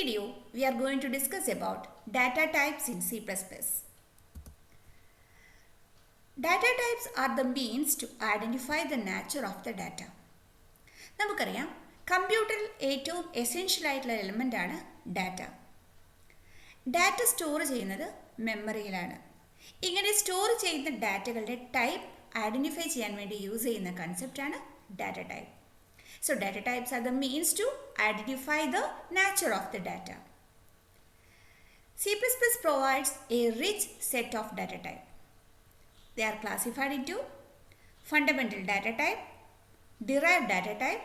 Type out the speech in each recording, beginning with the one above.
video, we are going to discuss about data types in C++. Data types are the means to identify the nature of the data. നമുക്കറിയാം കമ്പ്യൂട്ടറിൽ ഏറ്റവും essential ആയിട്ടുള്ള element ആണ് data. Data store ചെയ്യുന്നത് മെമ്മറിയിലാണ്. ഇങ്ങനെ store ചെയ്യുന്ന ഡാറ്റകളുടെ type identify ചെയ്യാൻ വേണ്ടി യൂസ് ചെയ്യുന്ന കൺസെപ്റ്റാണ് data type. So data types are the means to identify the nature of the data. C++ provides a rich set of data type. They are classified into fundamental data type, derived data type,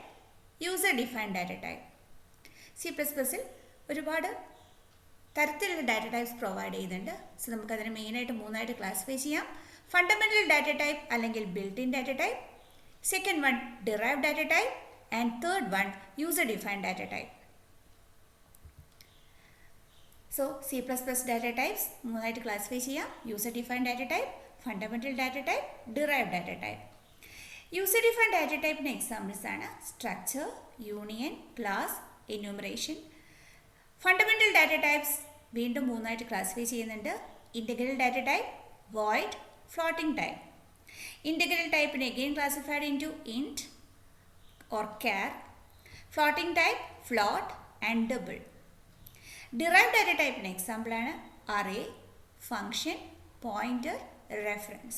user-defined data type. C++ ൽ ഒരുപാട് തരത്തിലുള്ള data types provide ചെയ്യുന്നുണ്ട്. So നമുക്കതിനെ മെയിനായിട്ട് മൂന്നായിട്ട് classify ചെയ്യാം. Fundamental data type അല്ലെങ്കിൽ built in data type, second one derived data type, and third one user-defined data type. So C++ data types മൂന്നായിട്ട് ക്ലാസിഫൈ ചെയ്യാം. user-defined data type, fundamental data type, derived data type. user-defined data type examples ആണ് structure, union, class, enumeration. fundamental data types വീണ്ടും മൂന്നായിട്ട് classify ചെയ്യുന്നുണ്ട്. integral data type, void, floating type. integral type again classified into int or char, floating type, float and double. Derived data type example ആണ് array, function, pointer, reference.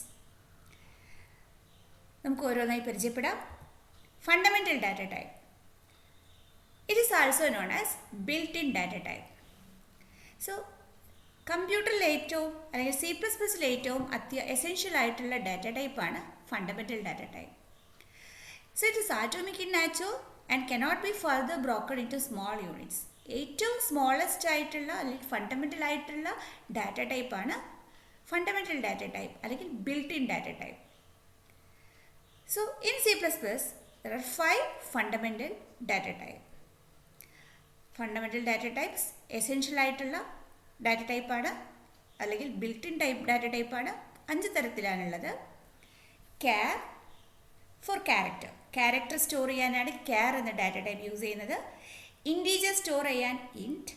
നമുക്ക് ഓരോന്നായി പരിചയപ്പെടാം. Fundamental data type. It is also known as built-in data type. So കമ്പ്യൂട്ടറിൽ ഏറ്റവും അല്ലെങ്കിൽ C++ൽ ഏറ്റവും essential ആയിട്ടുള്ള data ടൈപ്പാണ് fundamental data type. So it is atomic in nature and cannot be further broken into small units. ഏറ്റവും smallest ആയിട്ടുള്ള അല്ലെങ്കിൽ fundamental ആയിട്ടുള്ള ഡാറ്റ ടൈപ്പാണ് ഫണ്ടമെൻ്റൽ ഡാറ്റ ടൈപ്പ് അല്ലെങ്കിൽ built in data type. So in C++ there are 5 fundamental data type. Fundamental data types essential ആയിട്ടുള്ള data ടൈപ്പാണ് അല്ലെങ്കിൽ built in type data ടൈപ്പാണ്. 5 തരത്തിലാണുള്ളത്. ക്യാർ ഫോർ ക്യാരക്ടർ സ്റ്റോർ ചെയ്യാനാണ് ക്യാർ എന്ന ഡാറ്റ ടൈപ്പ് യൂസ് ചെയ്യുന്നത്. Integer store ചെയ്യാൻ ഇൻറ്റ്,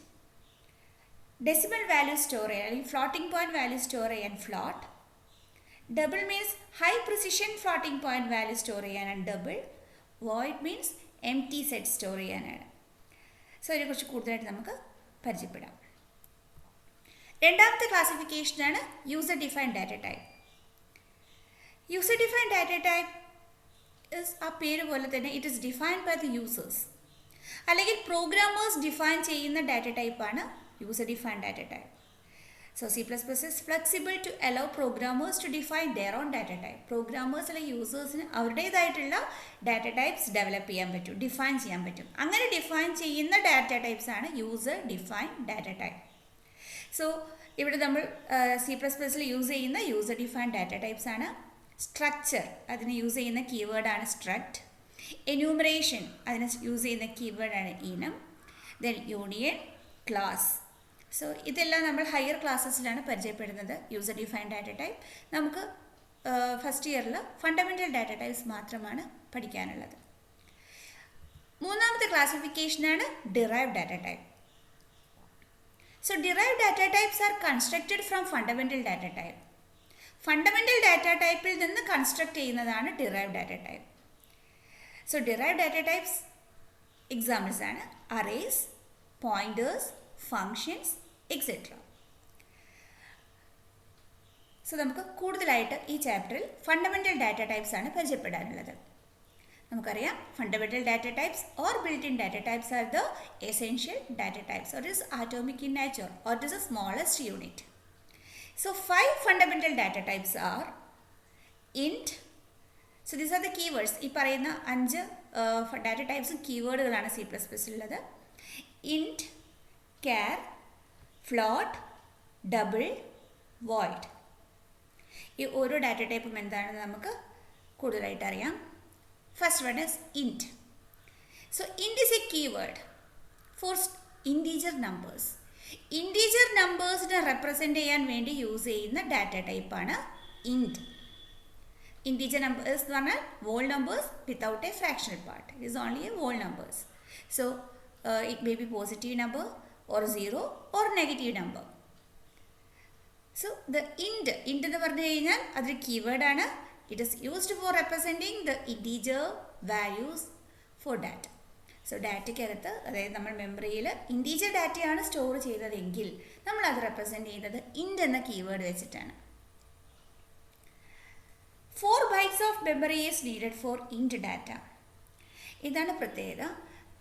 decimal value store ചെയ്യാൻ അല്ലെങ്കിൽ ഫ്ലോട്ടിംഗ് പോയിന്റ് വാല്യൂ സ്റ്റോർ ചെയ്യാൻ float, double means high precision floating point value store ചെയ്യാനാണ് double, void means empty set store ചെയ്യാനാണ്. സോ ഇതിനെക്കുറിച്ച് കൂടുതലായിട്ട് നമുക്ക് പരിചയപ്പെടാം. രണ്ടാമത്തെ ക്ലാസിഫിക്കേഷനാണ് user defined data type. User defined data type ആ പേര് പോലെ തന്നെ it is defined by the users അല്ലെങ്കിൽ പ്രോഗ്രാമേഴ്സ് ഡിഫൈൻ ചെയ്യുന്ന ഡാറ്റ ടൈപ്പാണ് user defined data type. So C++ is flexible to allow programmers to define their own data type. Programmers അല്ലെങ്കിൽ യൂസേഴ്സിന് അവരുടേതായിട്ടുള്ള ഡാറ്റ ടൈപ്സ് ഡെവലപ്പ് ചെയ്യാൻ പറ്റും, ഡിഫൈൻ ചെയ്യാൻ പറ്റും. അങ്ങനെ ഡിഫൈൻ ചെയ്യുന്ന ഡാറ്റ ടൈപ്സ് ആണ് user defined data type. So ഇവിടെ നമ്മൾ C++ൽ യൂസ് ചെയ്യുന്ന യൂസർ ഡിഫൈൻഡ് ഡാറ്റ ടൈപ്സ് ആണ് സ്ട്രക്ചർ, അതിന് യൂസ് ചെയ്യുന്ന കീവേഡാണ് സ്ട്രക്ട്. എന്യൂമറേഷൻ, അതിന് യൂസ് ചെയ്യുന്ന കീവേഡാണ് ഇനം. Then union, class. സോ ഇതെല്ലാം നമ്മൾ ഹയർ ക്ലാസ്സസിലാണ് പരിചയപ്പെടുന്നത് യൂസർ ഡിഫൈൻഡ് ഡാറ്റ ടൈപ്പ്. നമുക്ക് ഫസ്റ്റ് ഇയറിൽ ഫണ്ടമെൻ്റൽ ഡാറ്റ ടൈപ്സ് മാത്രമാണ് പഠിക്കാനുള്ളത്. മൂന്നാമത്തെ ക്ലാസിഫിക്കേഷനാണ് derived data type. So derived data types are constructed from fundamental data type. Fundamental data ടൈപ്പിൽ നിന്ന് കൺസ്ട്രക്ട് ചെയ്യുന്നതാണ് derived data type. So derived data types examples ആണ് arrays, pointers, functions etcetera. So നമുക്ക് കൂടുതലായിട്ട് ഈ ചാപ്റ്ററിൽ ഫണ്ടമെൻ്റൽ ഡാറ്റ ടൈപ്സ് ആണ് പരിചയപ്പെടാനുള്ളത്. നമുക്കറിയാം fundamental data types or built in data types are the essential data types or it is atomic in nature or it is the smallest unit. So 5 fundamental data types are int. So these are the keywords. ഈ പറയുന്ന 5 data ടൈപ്സും കീവേഡുകളാണ് C++ ഉള്ളത്. int, char, float, double, void. ഈ ഓരോ data ടൈപ്പും എന്താണെന്ന് നമുക്ക് കൂടുതലായിട്ട് അറിയാം. First one is int. So int is a keyword for integer numbers. Integer നമ്പേഴ്സിനെ റെപ്രസെൻ്റ് ചെയ്യാൻ വേണ്ടി യൂസ് ചെയ്യുന്ന ഡാറ്റ ടൈപ്പാണ് ഇൻറ്റ്. Integer numbers എന്ന് പറഞ്ഞാൽ whole numbers without a fractional part. It is only a whole numbers. So it may be positive number or 0 or negative number. So the int എന്ന് പറഞ്ഞു കഴിഞ്ഞാൽ അതൊരു കീവേഡ് ആണ്. It is used for representing the integer values for data. So ഡാറ്റയ്ക്കകത്ത് അതായത് നമ്മൾ മെമ്മറിയിൽ integer ഡാറ്റയാണ് സ്റ്റോർ ചെയ്തതെങ്കിൽ നമ്മൾ അത് റെപ്രസെൻറ്റ് ചെയ്യുന്നത് ഇൻറ്റ് എന്ന കീവേഡ് വെച്ചിട്ടാണ്. 4 bytes of memory is needed for int data. ഇതാണ് പ്രത്യേകത.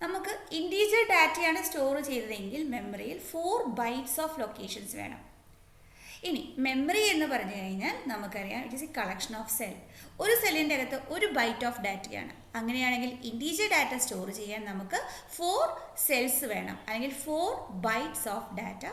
നമുക്ക് ഇൻറ്റീജർ ഡാറ്റയാണ് സ്റ്റോർ ചെയ്തതെങ്കിൽ മെമ്മറിയിൽ 4 bytes ഓഫ് ലൊക്കേഷൻസ് വേണം. ഇനി മെമ്മറി എന്ന് പറഞ്ഞു കഴിഞ്ഞാൽ നമുക്കറിയാം it is A collection of cell. ഒരു സെല്ലിൻ്റെ അകത്ത് 1 byte ഓഫ് ഡാറ്റയാണ്. അങ്ങനെയാണെങ്കിൽ ഇൻറ്റീജർ ഡാറ്റ സ്റ്റോർ ചെയ്യാൻ നമുക്ക് 4 cells വേണം, അല്ലെങ്കിൽ 4 bytes ഓഫ് ഡാറ്റ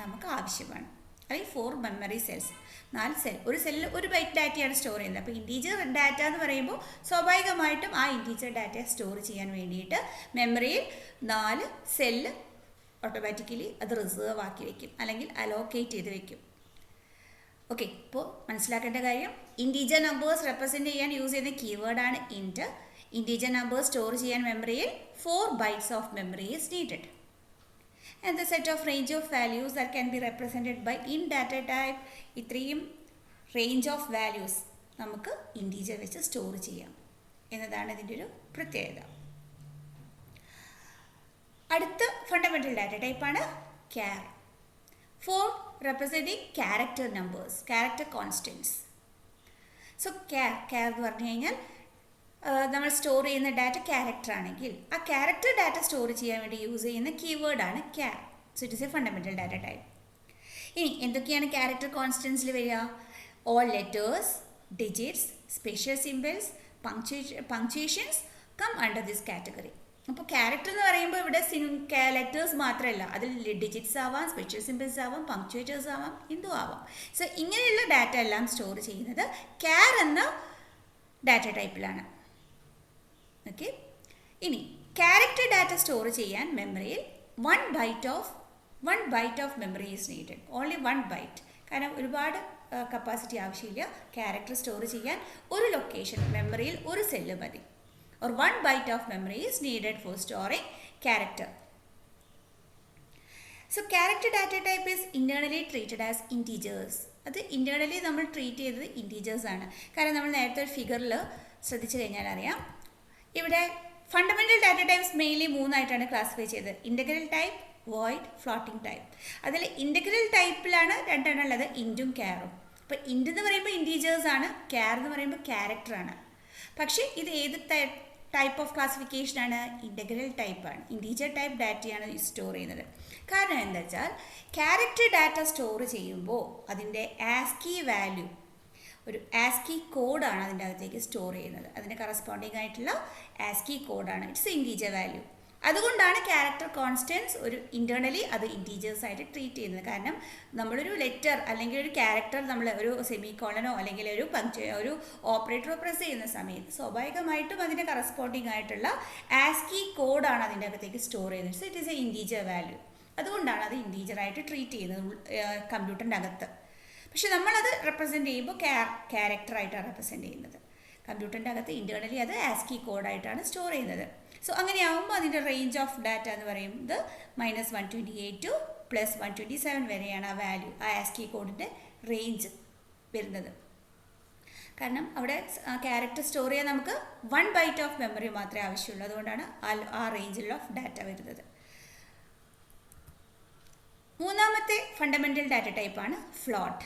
നമുക്ക് ആവശ്യമാണ്, അല്ലെങ്കിൽ 4 മെമ്മറി സെൽസ്, 4 സെൽ. ഒരു സെല്ലിൽ 1 byte ഡാറ്റയാണ് സ്റ്റോർ ചെയ്യുന്നത്. അപ്പോൾ ഇൻറ്റീജർ ഡാറ്റ എന്ന് പറയുമ്പോൾ സ്വാഭാവികമായിട്ടും ആ ഇൻറ്റീജർ ഡാറ്റ സ്റ്റോർ ചെയ്യാൻ വേണ്ടിയിട്ട് മെമ്മറിയിൽ 4 സെല്ല് ഓട്ടോമാറ്റിക്കലി അത് റിസർവ് ആക്കി വയ്ക്കും, അല്ലെങ്കിൽ അലോക്കേറ്റ് ചെയ്ത് വയ്ക്കും. ഓക്കെ, ഇപ്പോൾ മനസ്സിലാക്കേണ്ട കാര്യം ഇൻറ്റീജർ നമ്പേഴ്സ് റെപ്രസെൻറ്റ് ചെയ്യാൻ യൂസ് ചെയ്യുന്ന കീവേഡാണ് ഇൻറ്റ്. ഇൻറ്റീജർ നമ്പേഴ്സ് സ്റ്റോർ ചെയ്യാൻ മെമ്മറിയിൽ 4 bytes of memory is needed. And the set of range of values that can be represented by in data type. ഇത്രയും റേഞ്ച് ഓഫ് വാല്യൂസ് നമുക്ക് integer വെച്ച് store ചെയ്യാം എന്നതാണ് ഇതിൻ്റെ ഒരു പ്രത്യേകത. അടുത്ത ഫണ്ടമെൻ്റൽ ഡാറ്റ ടൈപ്പാണ് char. For representing character numbers, character constants. So char എന്ന് പറഞ്ഞു കഴിഞ്ഞാൽ നമ്മൾ സ്റ്റോർ ചെയ്യുന്ന ഡാറ്റ ക്യാരക്ടർ ആണെങ്കിൽ ആ ക്യാരക്ടർ ഡാറ്റ സ്റ്റോർ ചെയ്യാൻ വേണ്ടി യൂസ് ചെയ്യുന്ന കീവേഡാണ് char. So it is a fundamental data type. ഇനി എന്തൊക്കെയാണ് ക്യാരക്ടർ കോൺസ്റ്റൻസിൽ വരിക? All letters, digits, special symbols, punctuations come under this category. അപ്പോൾ ക്യാരക്ടർ എന്ന് പറയുമ്പോൾ ഇവിടെ ലെറ്റേഴ്സ് മാത്രമല്ല, അതിൽ ഡിജിറ്റ്സ് ആവാം, സ്പെഷ്യൽ സിംബൽസ് ആവാം, പങ്ക്ച്വേറ്റേഴ്സ് ആവാം, എന്തും ആവാം. സോ ഇങ്ങനെയുള്ള ഡാറ്റ എല്ലാം സ്റ്റോർ ചെയ്യുന്നത് ക്യാർ എന്ന ഡാറ്റ ടൈപ്പിലാണ്. ഓക്കെ, ഇനി ക്യാരക്ടർ ഡാറ്റ സ്റ്റോർ ചെയ്യാൻ മെമ്മറിയിൽ 1 byte of memory is needed. Only 1 byte. കാരണം ഒരുപാട് കപ്പാസിറ്റി ആവശ്യമില്ല. ക്യാരക്ടർ സ്റ്റോർ ചെയ്യാൻ ഒരു ലൊക്കേഷൻ മെമ്മറിയിൽ ഒരു സെല്ല് മതി. Or 1 byte of memory is needed for storing character. So character data type is internally treated as integers. അത് internally നമ്മൾ ട്രീറ്റ് ചെയ്തത് integers ആണ്. കാരണം നമ്മൾ നേരത്തെ ഒരു ഫിഗറിൽ ശ്രദ്ധിച്ചു കഴിഞ്ഞാൽ അറിയാം, ഇവിടെ ഫണ്ടമെൻ്റൽ ഡാറ്റ ടൈപ്സ് മെയിൻലി 3 ആയിട്ടാണ് ക്ലാസിഫൈ ചെയ്തത്: integral type, void, floating type. അതിൽ ഇൻ്റഗ്രൽ ടൈപ്പിലാണ് 2 എണ്ണം ഉള്ളത്, ഇൻറ്റും ക്യാറും. അപ്പോൾ ഇൻറ്റ് എന്ന് പറയുമ്പോൾ ഇൻറ്റീജേഴ്സ് ആണ്, ക്യാർ എന്ന് പറയുമ്പോൾ ക്യാരക്ടറാണ്. പക്ഷേ ഇത് ഏത് ടൈപ്പ് ഓഫ് ക്ലാസിഫിക്കേഷൻ ആണ്? ഇൻ്റഗ്രൽ ടൈപ്പാണ്. ഇൻറ്റീജർ ടൈപ്പ് ഡാറ്റയാണ് സ്റ്റോർ ചെയ്യുന്നത്. കാരണം എന്താ വെച്ചാൽ ക്യാരക്ടർ ഡാറ്റ സ്റ്റോർ ചെയ്യുമ്പോൾ അതിൻ്റെ ആസ്കി വാല്യൂ, ഒരു ആസ്കി കോഡാണ് അതിൻ്റെ അകത്തേക്ക് സ്റ്റോർ ചെയ്യുന്നത്. അതിന് കറസ്പോണ്ടിങ് ആയിട്ടുള്ള ആസ്കി കോഡാണ്. It's integer value. അതുകൊണ്ടാണ് ക്യാരക്ടർ കോൺസ്റ്റൻസ് ഒരു ഇൻറ്റേർണലി അത് ഇൻറ്റീജേഴ്സ് ആയിട്ട് ട്രീറ്റ് ചെയ്യുന്നത്. കാരണം നമ്മളൊരു ലെറ്റർ അല്ലെങ്കിൽ ഒരു ക്യാരക്ടർ നമ്മൾ ഒരു സെമി കോളനോ അല്ലെങ്കിൽ ഒരു ഓപ്പറേറ്ററോ പ്രസ് ചെയ്യുന്ന സമയത്ത് സ്വാഭാവികമായിട്ടും അതിൻ്റെ കറസ്പോണ്ടിങ് ആയിട്ടുള്ള ആസ്കി കോഡാണ് അതിൻ്റെ അകത്തേക്ക് സ്റ്റോർ ചെയ്യുന്നത്. So it is A integer value. അതുകൊണ്ടാണ് അത് ഇൻറ്റീജറായിട്ട് ട്രീറ്റ് ചെയ്യുന്നത് കമ്പ്യൂട്ടറിൻ്റെ അകത്ത്. പക്ഷെ നമ്മളത് റെപ്രസെൻറ്റ് ചെയ്യുമ്പോൾ ക്യാരക്ടറായിട്ടാണ് റെപ്രസെൻറ്റ് ചെയ്യുന്നത്. കമ്പ്യൂട്ടറിൻ്റെ അകത്ത് ഇൻറ്റേർണലി അത് ആസ്കി കോഡായിട്ടാണ് സ്റ്റോർ ചെയ്യുന്നത്. സോ അങ്ങനെയാകുമ്പോൾ അതിൻ്റെ റേഞ്ച് ഓഫ് ഡാറ്റ എന്ന് പറയുന്നത് -128 to +127 വരെയാണ് ആ വാല്യൂ, ആ ആസ്കി കോഡിൻ്റെ റേഞ്ച് വരുന്നത്. കാരണം അവിടെ ക്യാരക്ടർ സ്റ്റോർ ചെയ്യാൻ നമുക്ക് 1 byte ഓഫ് മെമ്മറി മാത്രമേ ആവശ്യമുള്ളൂ. അതുകൊണ്ടാണ് ആ റേഞ്ചിൽ ഓഫ് ഡാറ്റ വരുന്നത്. മൂന്നാമത്തെ ഫണ്ടമെൻ്റൽ ഡാറ്റ ടൈപ്പാണ് float.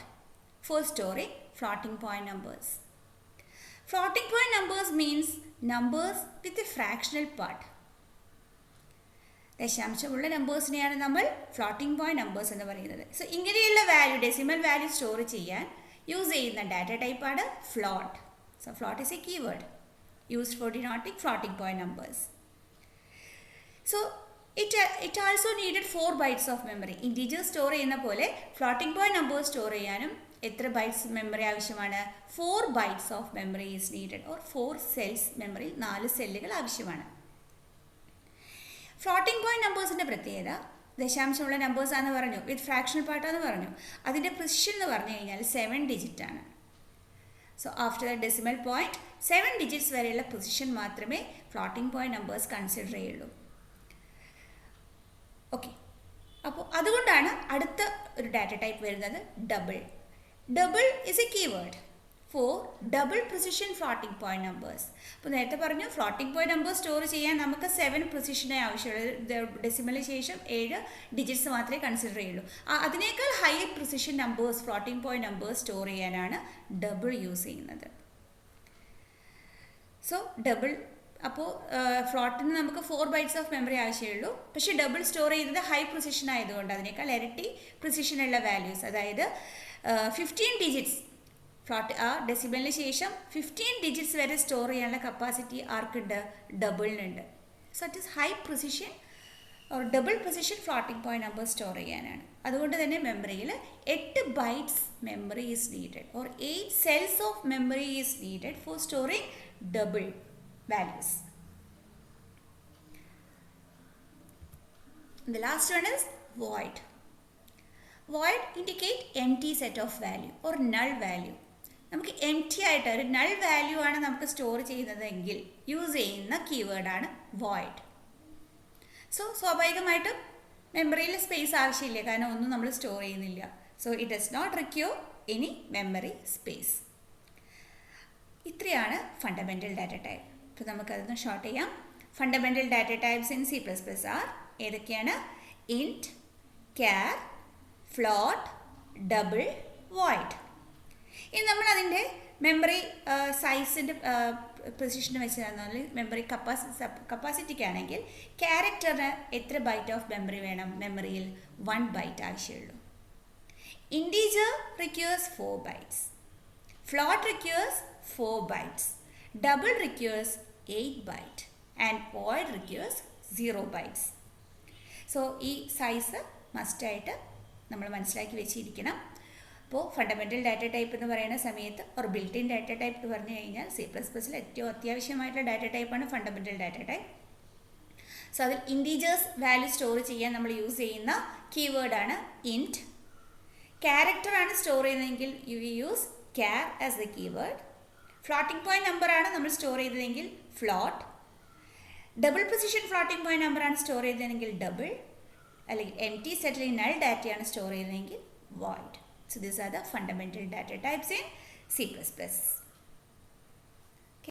For storing floating point numbers. Floating point numbers means numbers with a fractional part. ദശാംശമുള്ള നമ്പേഴ്സിനെയാണ് നമ്മൾ ഫ്ലോട്ടിംഗ് പോയിന്റ് നമ്പേഴ്സ് എന്ന് പറയുന്നത്. സോ ഇങ്ങനെയുള്ള വാല്യൂ, ഡെസിമൽ വാല്യൂ സ്റ്റോർ ചെയ്യാൻ യൂസ് ചെയ്യുന്ന ഡാറ്റ ടൈപ്പാണ് float. So float is a keyword used for denoting floating point numbers. So it also needed 4 bytes of memory. Integer store ചെയ്യുന്ന പോലെ floating point numbers store ചെയ്യാനും എത്ര bytes memory ആവശ്യമാണ്? 4 bytes of memory is needed. Or 4 cells memory, 4 സെല്ലുകൾ ആവശ്യമാണ്. Floating point നമ്പേഴ്സിൻ്റെ പ്രത്യേകത ദശാംശമുള്ള നമ്പേഴ്സാണെന്ന് പറഞ്ഞു, വിത്ത് fractional പാർട്ടാന്ന് പറഞ്ഞു. അതിൻ്റെ പ്രിസിഷൻ എന്ന് പറഞ്ഞു കഴിഞ്ഞാൽ 7 digit ആണ്. So after the decimal point 7 digits വരെയുള്ള പൊസിഷൻ മാത്രമേ ഫ്ലോട്ടിംഗ് പോയിന്റ് നമ്പേഴ്സ് കൺസിഡർ ചെയ്യുള്ളൂ. ഓക്കെ, അപ്പോൾ അതുകൊണ്ടാണ് അടുത്ത ഒരു ഡാറ്റ ടൈപ്പ് വരുന്നത് double. Double is a keyword for double precision floating point numbers. അപ്പോൾ നേരത്തെ പറഞ്ഞു ഫ്ലോട്ടിംഗ് പോയിന്റ് നമ്പേഴ്സ് സ്റ്റോർ ചെയ്യാൻ നമുക്ക് 7 പ്രിസിഷനെ ആവശ്യമുള്ളൂ. ഡെസിമലിന് ശേഷം 7 ഡിജിറ്റ്സ് മാത്രമേ കൺസിഡർ ചെയ്യുള്ളൂ. അതിനേക്കാൾ high precision numbers floating point numbers store ചെയ്യാനാണ് ഡബിൾ യൂസ് ചെയ്യുന്നത്. സോ ഡബിൾ അപ്പോൾ ഫ്ലോട്ടിന് നമുക്ക് 4 ബൈറ്റ്സ് ഓഫ് മെമ്മറി ആവശ്യമുള്ളൂ. പക്ഷേ ഡബിൾ സ്റ്റോർ ചെയ്യുന്നത് ഹൈ പ്രിസിഷൻ ആയതുകൊണ്ട് അതിനേക്കാൾ ഇരട്ടി പ്രിസിഷനുള്ള വാല്യൂസ്, അതായത് 15 ഡിജിറ്റ്സ് ഫ്ലോട്ട് ഡെസിമലിന് ശേഷം 15 ഡിജിറ്റ്സ് വരെ സ്റ്റോർ ചെയ്യാനുള്ള കപ്പാസിറ്റി ആർക്കുണ്ട്? ഡബിളിനുണ്ട്. So it is high precision or double precision floating point number store ചെയ്യാനാണ്. അതുകൊണ്ട് തന്നെ മെമ്മറിയിൽ 8 bytes memory is needed or 8 cells of memory is needed for storing double values. The last one is void. Void indicate empty set of value or null value. നമുക്ക് empty ആയിട്ട് ഒരു null value ആണ് നമുക്ക് store ചെയ്യുന്നതെങ്കിൽ use ചെയ്യുന്ന കീവേഡാണ് void. So സ്വാഭാവികമായിട്ടും മെമ്മറിയിൽ space ആവശ്യമില്ല, കാരണം ഒന്നും നമ്മൾ സ്റ്റോർ ചെയ്യുന്നില്ല. So it does not require any memory space. ഇത്രയാണ് ഫണ്ടമെൻ്റൽ ഡാറ്റ ടൈപ്പ്. അപ്പോൾ നമുക്കതൊന്ന് ഷോർട്ട് ചെയ്യാം. Fundamental data types in C++ are ഏതൊക്കെയാണ്? Int, char, float, double, void. ഇനി നമ്മൾ അതിൻ്റെ മെമ്മറി സൈസിൻ്റെ പൊസിഷന് വെച്ച് തന്നാൽ മെമ്മറി കപ്പാസിറ്റിക്കാണെങ്കിൽ ക്യാരക്ടറിന് എത്ര ബൈറ്റ് ഓഫ് മെമ്മറി വേണം? മെമ്മറിയിൽ 1 ബൈറ്റ് ആവശ്യമുള്ളൂ. Integer requires 4 bytes. Float requires 4 bytes. Double requires 8 bytes. And void requires 0 bytes. So, ഈ സൈസ് മസ്റ്റായിട്ട് നമ്മൾ മനസ്സിലാക്കി വെച്ചിരിക്കണം. അപ്പോൾ ഫണ്ടമെൻ്റൽ ഡാറ്റ ടൈപ്പ് എന്ന് പറയുന്ന സമയത്ത് ഒരു ബിൽറ്റ് ഇൻ ഡാറ്റ ടൈപ്പ് എന്ന് പറഞ്ഞു കഴിഞ്ഞാൽ C++ൽ ഏറ്റവും അത്യാവശ്യമായിട്ടുള്ള ഡാറ്റ ടൈപ്പാണ് ഫണ്ടമെൻ്റൽ ഡാറ്റ ടൈപ്പ്. സോ അതിൽ ഇൻറ്റീജേഴ്സ് വാല്യൂ സ്റ്റോർ ചെയ്യാൻ നമ്മൾ യൂസ് ചെയ്യുന്ന കീവേഡാണ് ഇൻറ്റ്. ക്യാരക്ടറാണ് സ്റ്റോർ ചെയ്യുന്നതെങ്കിൽ you use char as the keyword. Floating point number ആണ് നമ്മൾ സ്റ്റോർ ചെയ്തതെങ്കിൽ float. Double position floating point number ആണ് സ്റ്റോർ ചെയ്തതെങ്കിൽ ഡബിൾ, അല്ലെങ്കിൽ empty set ൽ null ഡാറ്റയാണ് സ്റ്റോർ ചെയ്തതെങ്കിൽ void. So these are the fundamental data types in C++.